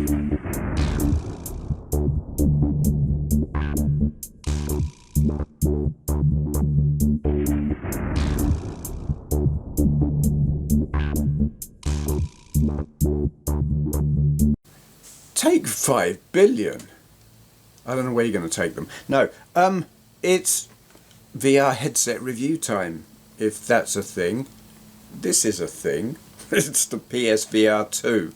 Take 5 billion. I don't know where you're going to take them. No, it's VR headset review time, if that's a thing. This is a thing. It's the PSVR 2.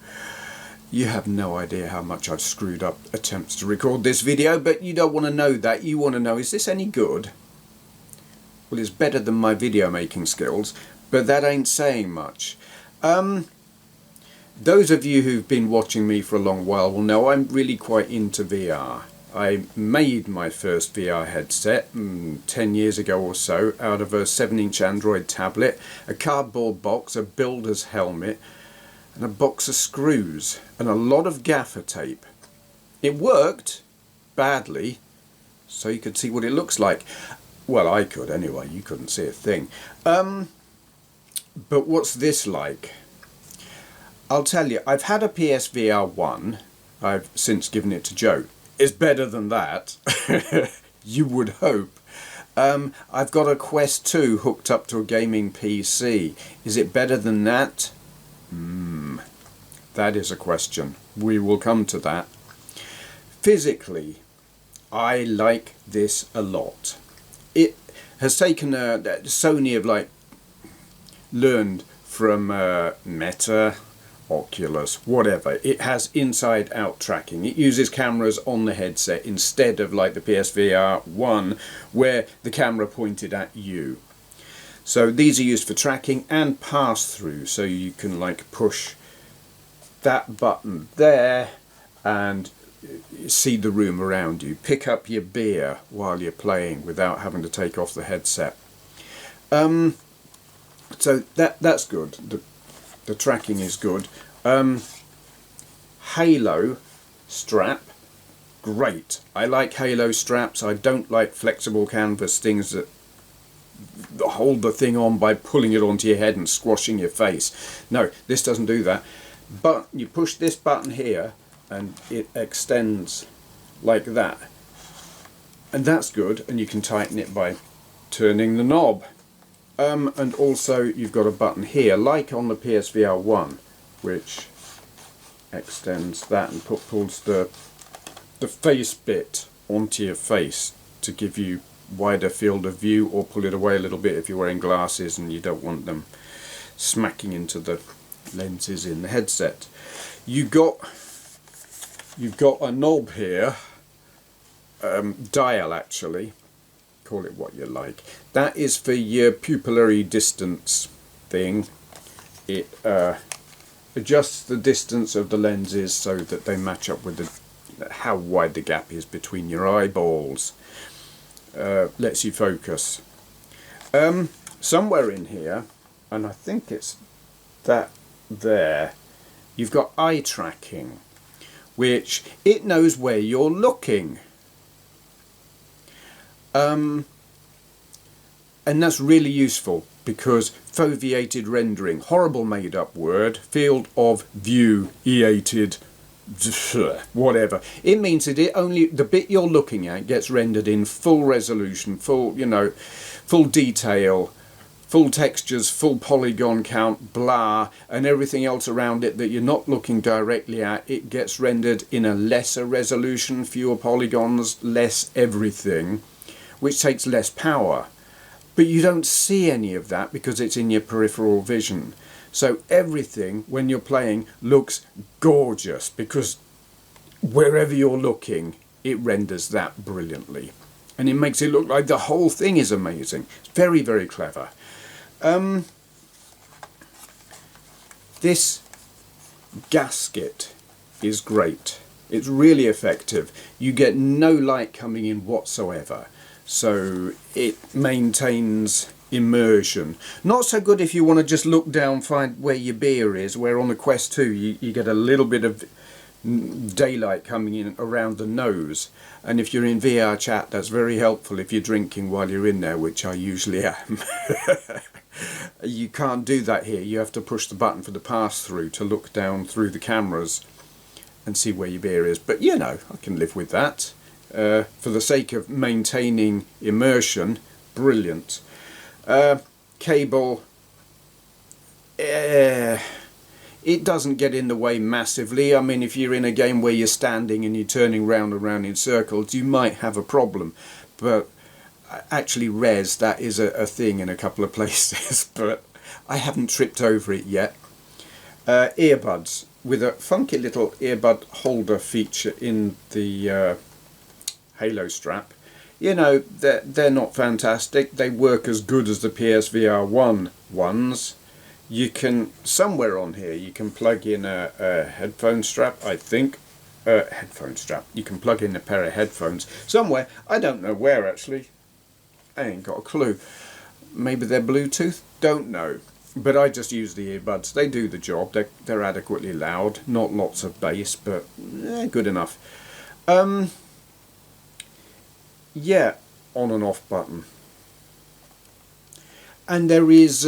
You have no idea how much I've screwed up attempts to record this video, but you don't want to know that. You want to know, is this any good? Well, it's better than my video making skills, but that ain't saying much. Those of you who've been watching me for a long while will know I'm really quite into VR. I made my first VR headset 10 years ago or so out of a 7-inch Android tablet, a cardboard box, a builder's helmet, and a box of screws, and a lot of gaffer tape. It worked badly, so you could see what it looks like. Well, I could anyway, you couldn't see a thing. But what's this like? I'll tell you, I've had a PSVR 1, I've since given it to Joe. It's better than that, you would hope. I've got a Quest 2 hooked up to a gaming PC. Is it better than that? That is a question. We will come to that. Physically, I like this a lot. It has taken Sony have learned from Meta, Oculus, whatever. It has inside-out tracking. It uses cameras on the headset instead of like the PSVR 1 where the camera pointed at you. So these are used for tracking and pass-through, so you can like push that button there and see the room around you. Pick up your beer while you're playing without having to take off the headset. So that's good. The tracking is good. Halo strap, great. I like Halo straps. I don't like flexible canvas things that hold the thing on by pulling it onto your head and squashing your face. No, this doesn't do that. But you push this button here and it extends like that. And that's good, and you can tighten it by turning the knob. And also you've got a button here, like on the PSVR 1, which extends that and pulls the face bit onto your face to give you wider field of view, or pull it away a little bit if you're wearing glasses and you don't want them smacking into the lenses in the headset. You've got a knob here, dial actually, call it what you like. That is for your pupillary distance thing. It adjusts the distance of the lenses so that they match up with how wide the gap is between your eyeballs. Lets you focus. Somewhere in here, and I think it's that there, you've got eye tracking, which it knows where you're looking. And that's really useful because foveated rendering, horrible made up word, field of view, eated, whatever. It means that the bit you're looking at gets rendered in full resolution, full detail, full textures, full polygon count, blah, and everything else around it that you're not looking directly at, it gets rendered in a lesser resolution, fewer polygons, less everything, which takes less power. But you don't see any of that because it's in your peripheral vision. So everything, when you're playing, looks gorgeous because wherever you're looking, it renders that brilliantly. And it makes it look like the whole thing is amazing. It's very, very clever. This gasket is great. It's really effective. You get no light coming in whatsoever. So it maintains immersion. Not so good if you want to just look down, find where your beer is, where on the Quest 2 you get a little bit of daylight coming in around the nose. And if you're in VR chat, that's very helpful if you're drinking while you're in there, which I usually am. You can't do that here. You have to push the button for the pass-through to look down through the cameras. and see where your beer is. But you know, I can live with that. For the sake of maintaining immersion, brilliant. Cable, it doesn't get in the way massively. I mean, if you're in a game where you're standing and you're turning round and round in circles, you might have a problem. But actually, that is a thing in a couple of places, but I haven't tripped over it yet. Earbuds with a funky little earbud holder feature in the Halo strap. You know, they're not fantastic. They work as good as the PSVR 1 ones. You can, somewhere on here, you can plug in a headphone strap, I think. Headphone strap. You can plug in a pair of headphones somewhere. I don't know where, actually. I ain't got a clue. Maybe they're Bluetooth? Don't know. But I just use the earbuds. They do the job. They're adequately loud. Not lots of bass, but good enough. Yeah, on and off button. And there is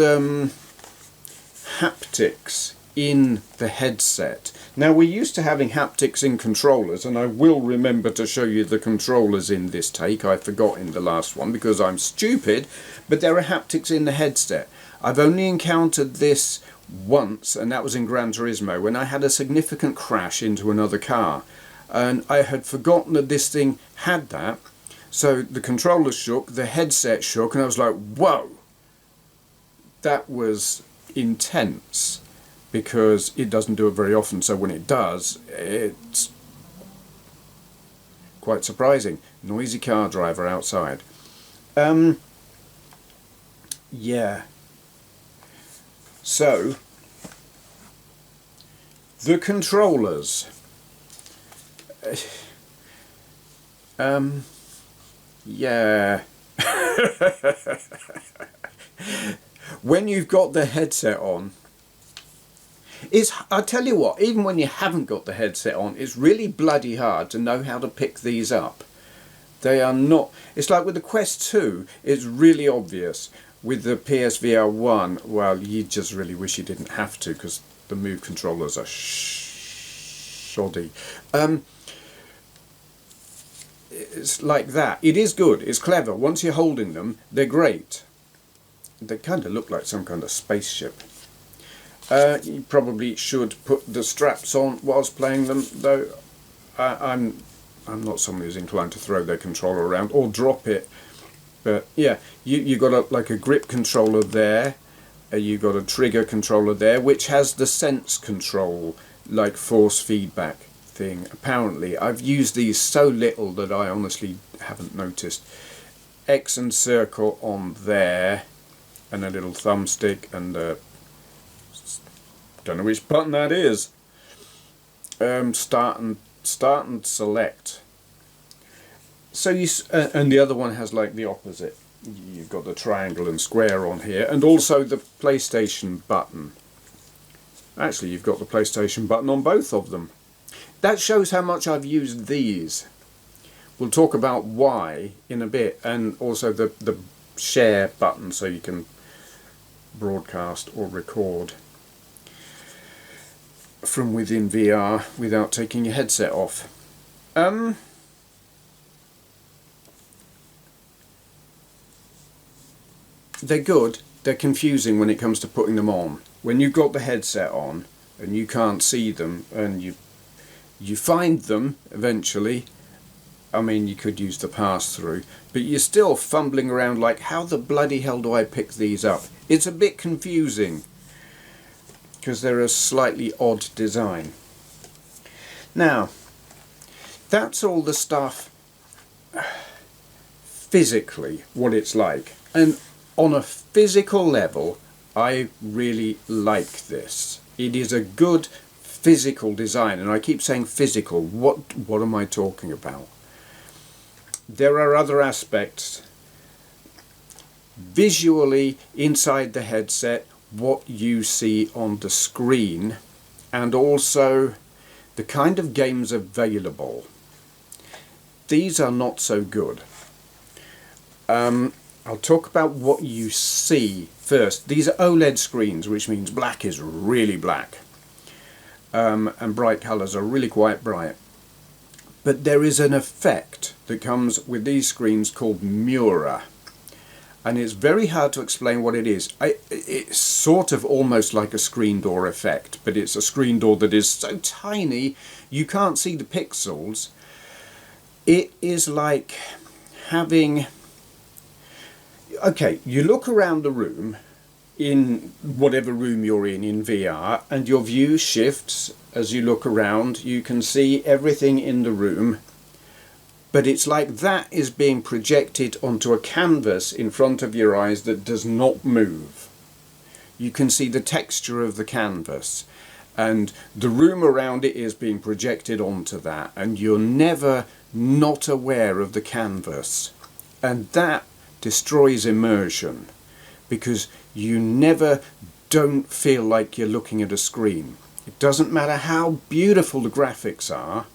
haptics in the headset. Now, we're used to having haptics in controllers, and I will remember to show you the controllers in this take. I forgot in the last one because I'm stupid, but there are haptics in the headset. I've only encountered this once, and that was in Gran Turismo when I had a significant crash into another car, and I had forgotten that this thing had that. So the controller shook, the headset shook, and I was like, whoa, that was intense, because it doesn't do it very often, so when it does, it's quite surprising. Noisy car driver outside. Yeah. So, the controllers. Yeah. When you've got the headset on, I tell you what, even when you haven't got the headset on, it's really bloody hard to know how to pick these up. They are not, it's like with the Quest 2, it's really obvious. With the PSVR 1, well, you just really wish you didn't have to, because the Move controllers are shoddy. It's like that. It is good, it's clever. Once you're holding them, they're great. They kind of look like some kind of spaceship. You probably should put the straps on whilst playing them, though. I'm not someone who's inclined to throw their controller around or drop it. But yeah, you got like a grip controller there. You got a trigger controller there, which has the sense control, like force feedback thing. Apparently, I've used these so little that I honestly haven't noticed. X and circle on there, and a little thumbstick, and don't know which button that is. Start and select. So and the other one has like the opposite. You've got the triangle and square on here, and also the PlayStation button. Actually, you've got the PlayStation button on both of them. That shows how much I've used these. We'll talk about why in a bit, and also the share button, so you can broadcast or record from within VR without taking your headset off. They're good. They're confusing when it comes to putting them on. When you've got the headset on and you can't see them, and you find them eventually. I mean, you could use the pass-through, but you're still fumbling around like, how the bloody hell do I pick these up? It's a bit confusing, because they're a slightly odd design. Now, that's all the stuff physically, what it's like. And on a physical level, I really like this. It is a good physical design, and I keep saying physical. What am I talking about? There are other aspects. Visually, inside the headset, what you see on the screen, and also the kind of games available. These are not so good. I'll talk about what you see first. These are OLED screens, which means black is really black. and bright colours are really quite bright. But there is an effect that comes with these screens called Mura, and it's very hard to explain what it is. It's sort of almost like a screen door effect, but it's a screen door that is so tiny you can't see the pixels. It is like having... Okay, you look around the room, in whatever room you're in VR, and your view shifts as you look around. You can see everything in the room, but it's like that is being projected onto a canvas in front of your eyes that does not move. You can see the texture of the canvas, and the room around it is being projected onto that, and you're never not aware of the canvas. And that destroys immersion, because you never don't feel like you're looking at a screen. It doesn't matter how beautiful the graphics are,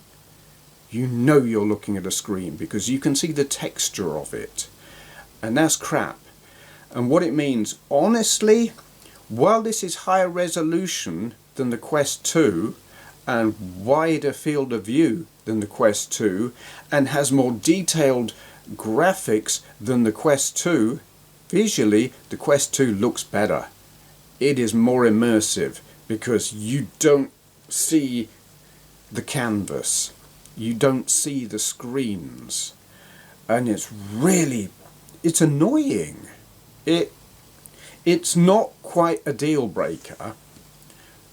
you know you're looking at a screen because you can see the texture of it. And that's crap. And what it means, honestly, while this is higher resolution than the Quest 2 and wider field of view than the Quest 2 and has more detailed graphics than the Quest 2, visually the Quest 2 looks better. It is more immersive because you don't see the canvas, you don't see the screens, and it's annoying. It's not quite a deal breaker,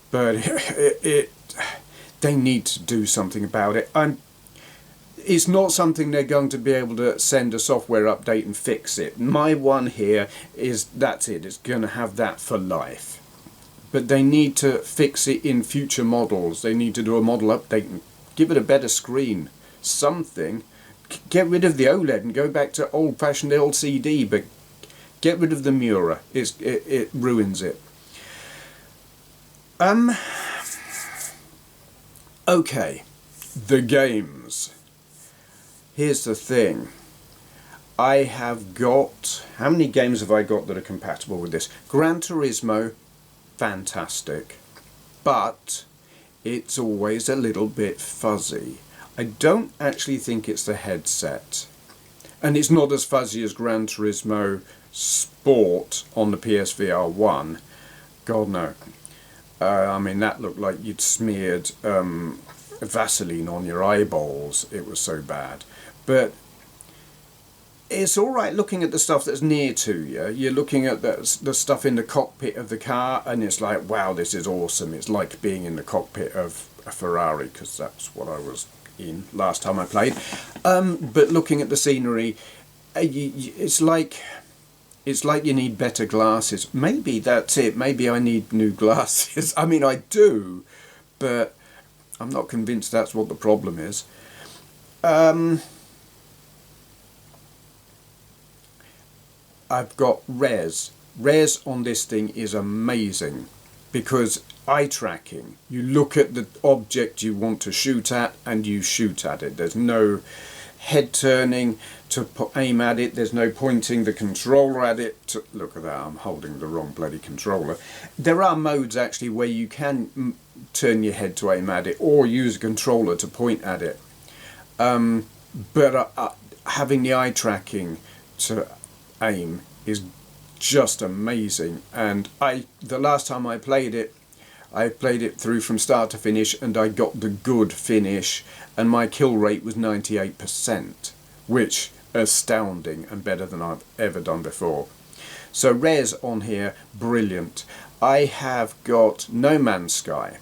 but they need to do something about it. It's not something they're going to be able to send a software update and fix it. My one here is, that's it, it's going to have that for life. But they need to fix it in future models. They need to do a model update and give it a better screen. Something. Get rid of the OLED and go back to old-fashioned LCD, but get rid of the Mura. It ruins it. Okay, the games. Here's the thing. I have got... How many games have I got that are compatible with this? Gran Turismo, fantastic. But it's always a little bit fuzzy. I don't actually think it's the headset. And it's not as fuzzy as Gran Turismo Sport on the PSVR 1. God no. I mean, that looked like you'd smeared Vaseline on your eyeballs. It was so bad. But it's all right looking at the stuff that's near to you. You're looking at the stuff in the cockpit of the car, and it's like, wow, this is awesome. It's like being in the cockpit of a Ferrari, because that's what I was in last time I played. But looking at the scenery, it's like you need better glasses. Maybe that's it. Maybe I need new glasses. I mean, I do, but I'm not convinced that's what the problem is. I've got res. Res on this thing is amazing because eye tracking. You look at the object you want to shoot at and you shoot at it. There's no head turning to aim at it. There's no pointing the controller at it. Look at that, I'm holding the wrong bloody controller. There are modes actually where you can turn your head to aim at it or use a controller to point at it. But having the eye tracking to aim is just amazing. And the last time I played it through from start to finish, and I got the good finish, and my kill rate was 98%, which astounding and better than I've ever done before. So res on here, brilliant. I have got No Man's Sky.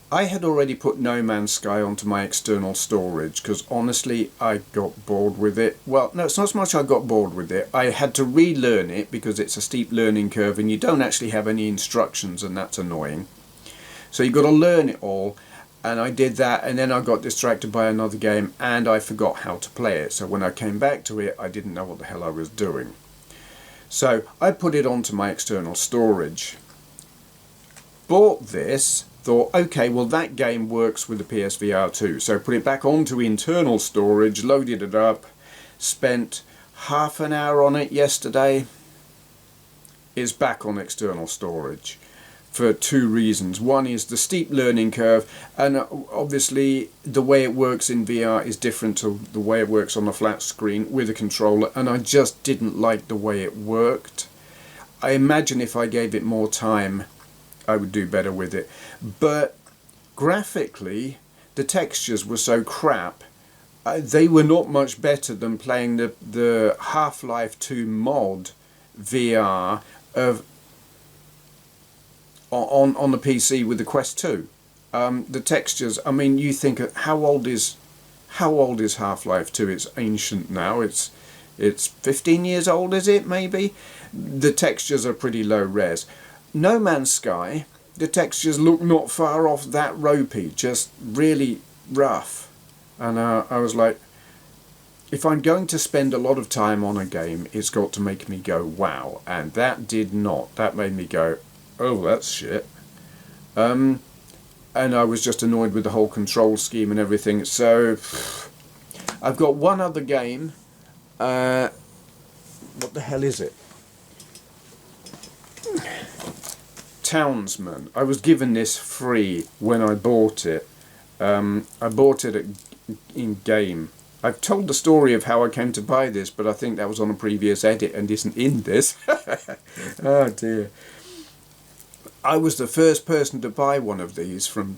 I had already put No Man's Sky onto my external storage because honestly I got bored with it. Well, no, it's not so much I got bored with it. I had to relearn it because it's a steep learning curve and you don't actually have any instructions, and that's annoying. So you've got to learn it all, and I did that, and then I got distracted by another game and I forgot how to play it. So when I came back to it, I didn't know what the hell I was doing. So I put it onto my external storage. Bought this. Thought, okay, well that game works with the PSVR 2, so put it back onto internal storage, loaded it up, spent half an hour on it yesterday. It's back on external storage. for two reasons. One is the steep learning curve, and obviously the way it works in VR is different to the way it works on a flat screen with a controller, and I just didn't like the way it worked. I imagine if I gave it more time I would do better with it, but graphically the textures were so crap. They were not much better than playing the Half-Life 2 mod VR on the PC with the Quest 2. The textures, I mean, you think, how old is Half-Life 2? It's ancient now. It's 15 years old, is it, maybe? The textures are pretty low res. No Man's Sky, the textures look not far off that ropey, just really rough. And I was like, if I'm going to spend a lot of time on a game, it's got to make me go, wow. And that did not. That made me go, oh, that's shit. And I was just annoyed with the whole control scheme and everything. So I've got one other game. What the hell is it? Townsman. I was given this free when I bought it. I bought it in game. I've told the story of how I came to buy this, but I think that was on a previous edit and isn't in this. Oh dear. I was the first person to buy one of these from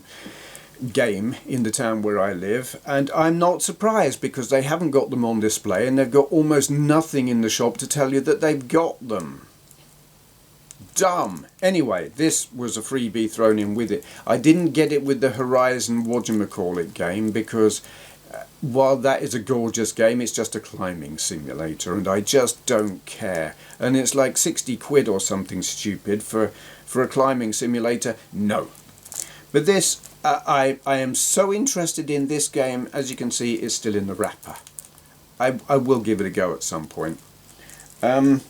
game in the town where I live, and I'm not surprised because they haven't got them on display and they've got almost nothing in the shop to tell you that they've got them. Dumb. Anyway, this was a freebie thrown in with it. I didn't get it with the Horizon whatchamacallit game because while that is a gorgeous game, it's just a climbing simulator and I just don't care. And it's like 60 quid or something stupid for a climbing simulator. No. But this, I am so interested in this game. As you can see, it's still in the wrapper. I will give it a go at some point. I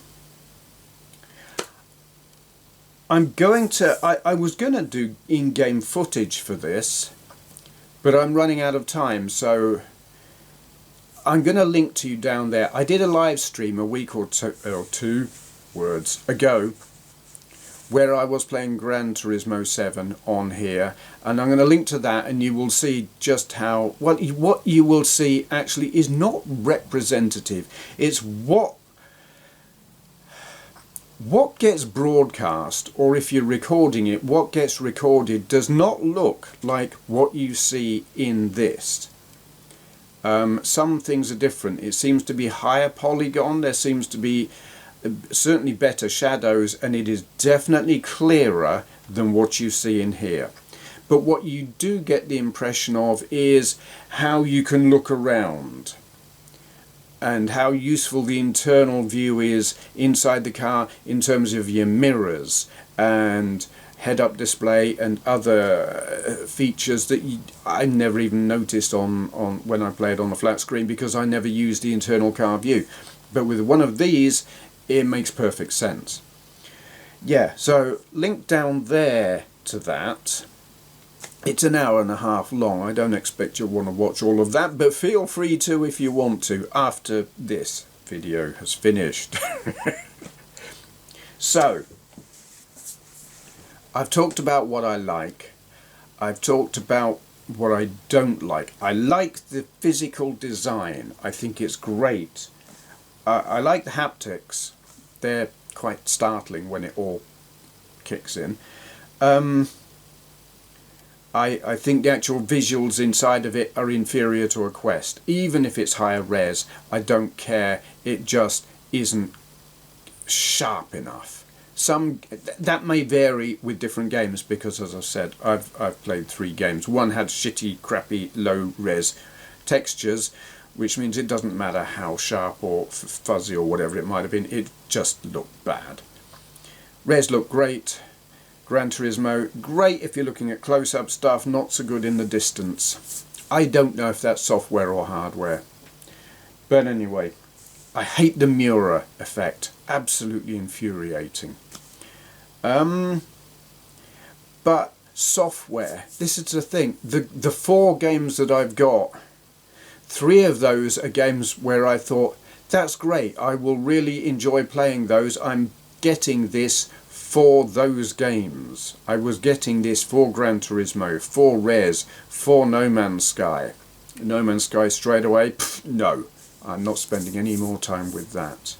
was going to do in-game footage for this, but I'm running out of time, so I'm going to link to you down there. I did a live stream a week or two ago where I was playing Gran Turismo 7 on here, and I'm going to link to that and you will see just how, well, what you will see actually is not representative. It's what gets broadcast, or if you're recording it, what gets recorded does not look like what you see in this. Some things are different. It seems to be higher polygon, there seems to be certainly better shadows, and it is definitely clearer than what you see in here. But what you do get the impression of is how you can look around and how useful the internal view is inside the car in terms of your mirrors and head-up display and other features that I never even noticed on when I played on the flat screen because I never used the internal car view. But with one of these, it makes perfect sense. Yeah, so link down there to that. It's an hour and a half long. I don't expect you'll want to watch all of that, but feel free to if you want to after this video has finished. So, I've talked about what I like. I've talked about what I don't like. I like the physical design. I think it's great. I like the haptics. They're quite startling when it all kicks in. I think the actual visuals inside of it are inferior to a Quest. Even if it's higher res, I don't care. It just isn't sharp enough. That may vary with different games because, as I said, I've played 3 games. One had shitty, crappy, low res textures, which means it doesn't matter how sharp or fuzzy or whatever it might have been. It just looked bad. Res looked great. Gran Turismo, great if you're looking at close-up stuff, not so good in the distance. I don't know if that's software or hardware. But anyway, I hate the mirror effect. Absolutely infuriating. But software, this is the thing. The 4 games that I've got, 3 of those are games where I thought, that's great, I will really enjoy playing those. I'm getting this for those games. I was getting this for Gran Turismo, for Res, for No Man's Sky. No Man's Sky straight away, no, I'm not spending any more time with that.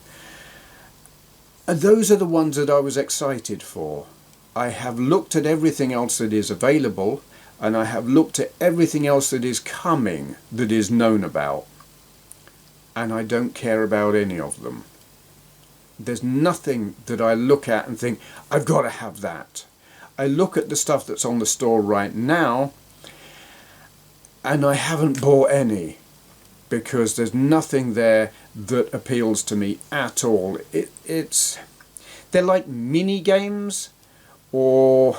And those are the ones that I was excited for. I have looked at everything else that is available, and I have looked at everything else that is coming, that is known about, and I don't care about any of them. There's nothing that I look at and think, I've got to have that. I look at the stuff that's on the store right now, and I haven't bought any, because there's nothing there that appeals to me at all. They're like mini games or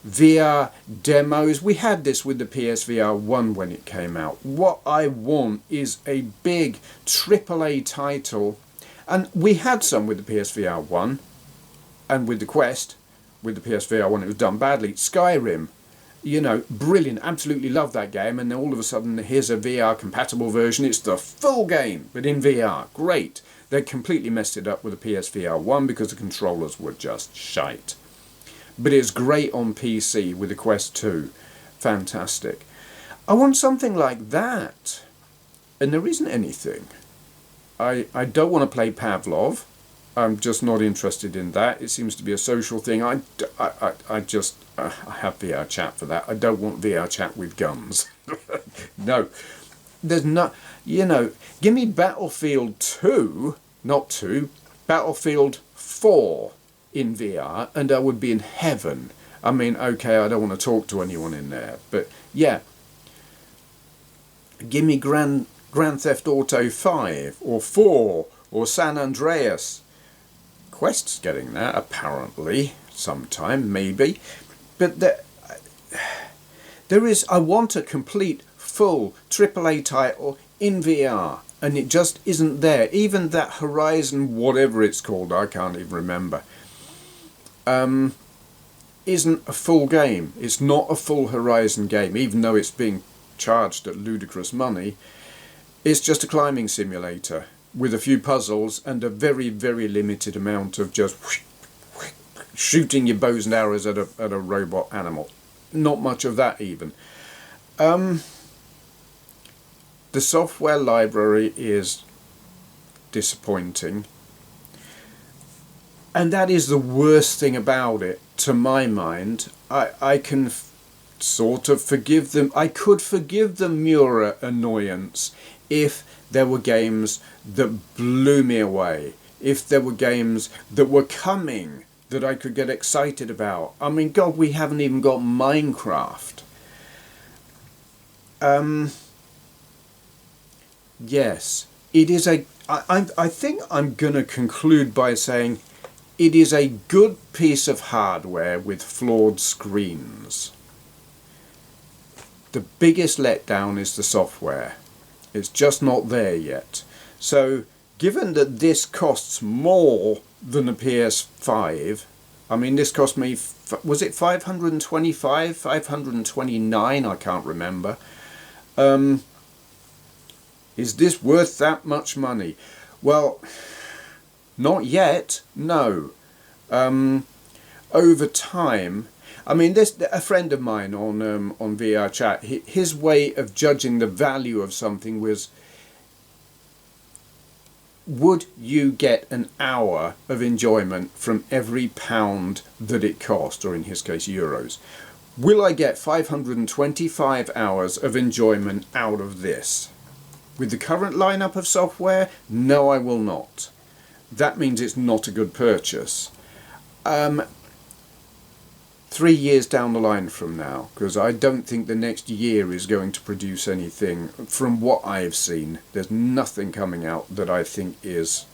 VR demos. We had this with the PSVR 1 when it came out. What I want is a big AAA title, and we had some with the PSVR 1 and with the Quest. With the PSVR 1 it was done badly. Skyrim, you know, brilliant, absolutely love that game, and then all of a sudden here's a VR compatible version. It's the full game but in VR. Great. They completely messed it up with the PSVR 1 because the controllers were just shite. But it's great on PC with the Quest 2. Fantastic. I want something like that. And there isn't anything. I don't want to play Pavlov. I'm just not interested in that. It seems to be a social thing. I have VR chat for that. I don't want VR chat with guns. No. There's not, you know, give me Battlefield 2, not 2, Battlefield 4 in VR, and I would be in heaven. I mean, okay, I don't want to talk to anyone in there, but yeah. Give me Grand Theft Auto 5 or 4 or San Andreas. Quest's getting that, apparently, sometime, maybe. But there is, I want a complete, full AAA title in VR, and it just isn't there. Even that Horizon, whatever it's called, I can't even remember, isn't a full game. It's not a full Horizon game, even though it's being charged at ludicrous money. It's just a climbing simulator with a few puzzles and a very, very limited amount of just shooting your bows and arrows at a robot animal. Not much of that even. The software library is disappointing. And that is the worst thing about it, to my mind. I can sort of forgive them. I could forgive the Mura annoyance if there were games that blew me away. If there were games that were coming that I could get excited about. I mean, God, we haven't even got Minecraft. Yes, it is a... I think I'm going to conclude by saying it is a good piece of hardware with flawed screens. The biggest letdown is the software. It's just not there yet. So, given that this costs more than a PS5, I mean, this cost me, was it 525, 529? I can't remember. Is this worth that much money? Well, not yet, no. Over time, I mean, a friend of mine on VR chat, his way of judging the value of something was, would you get an hour of enjoyment from every pound that it cost, or in his case euros? Will I get 525 hours of enjoyment out of this? With the current lineup of software, no, I will not. That means it's not a good purchase. 3 years down the line from now, because I don't think the next year is going to produce anything. From what I've seen, there's nothing coming out that I think is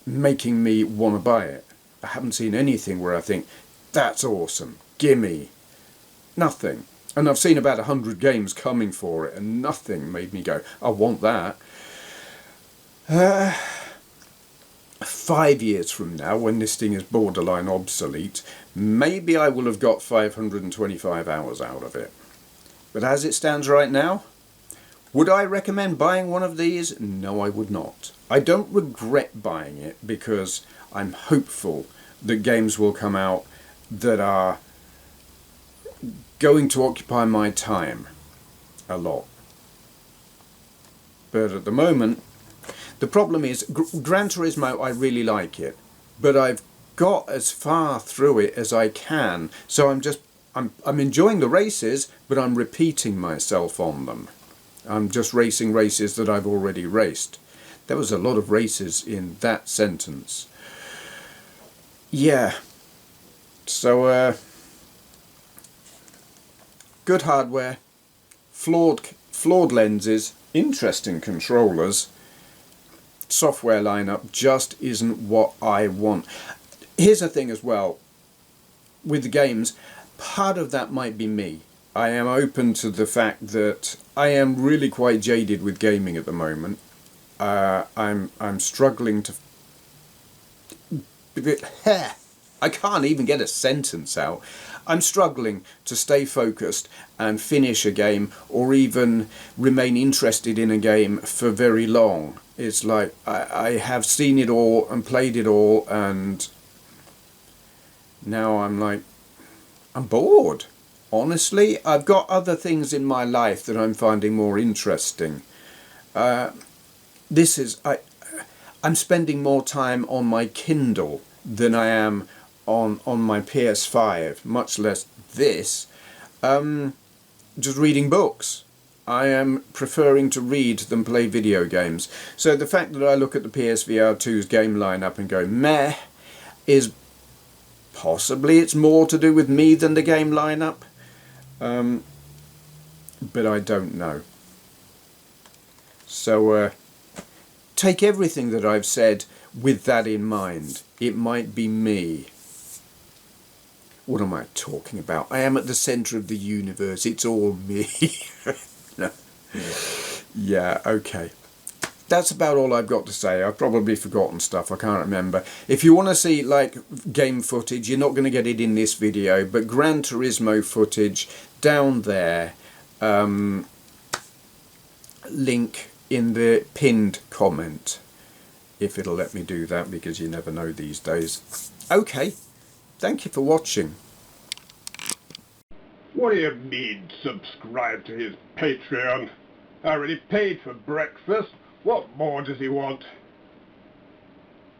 making me want to buy it. I haven't seen anything where I think, that's awesome, gimme. Nothing. And I've seen about 100 games coming for it, and nothing made me go, I want that. 5 years from now, when this thing is borderline obsolete, maybe I will have got 525 hours out of it. But as it stands right now, would I recommend buying one of these? No, I would not. I don't regret buying it because I'm hopeful that games will come out that are going to occupy my time a lot. But at the moment, the problem is Gran Turismo, I really like it, but I've got as far through it as I can, so I'm enjoying the races, but I'm repeating myself on them. I'm just racing races that I've already raced. There was a lot of races in that sentence. Yeah. So, good hardware, flawed lenses, interesting controllers. Software lineup just isn't what I want. Here's the thing as well, with the games, part of that might be me. I am open to the fact that I am really quite jaded with gaming at the moment. I'm struggling to... I can't even get a sentence out. I'm struggling to stay focused and finish a game, or even remain interested in a game for very long. It's like I have seen it all and played it all, and now I'm like, I'm bored. Honestly, I've got other things in my life that I'm finding more interesting. I'm spending more time on my Kindle than I am on my PS5, much less this. Just reading books. I am preferring to read than play video games. So the fact that I look at the PSVR 2's game lineup and go meh is possibly it's more to do with me than the game lineup. But I don't know. So take everything that I've said with that in mind. It might be me. What am I talking about? I am at the centre of the universe. It's all me. No. Yeah, okay. That's about all I've got to say. I've probably forgotten stuff. I can't remember. If you want to see like game footage, you're not going to get it in this video, but Gran Turismo footage down there. Link in the pinned comment, if it'll let me do that, because you never know these days. Okay, thank you for watching. What do you mean, subscribe to his Patreon? I already paid for breakfast. What more does he want?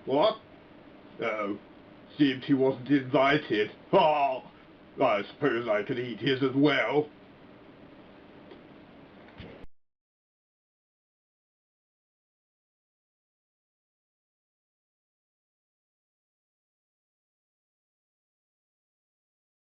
What? Oh, seemed he wasn't invited. Oh, I suppose I could eat his as well.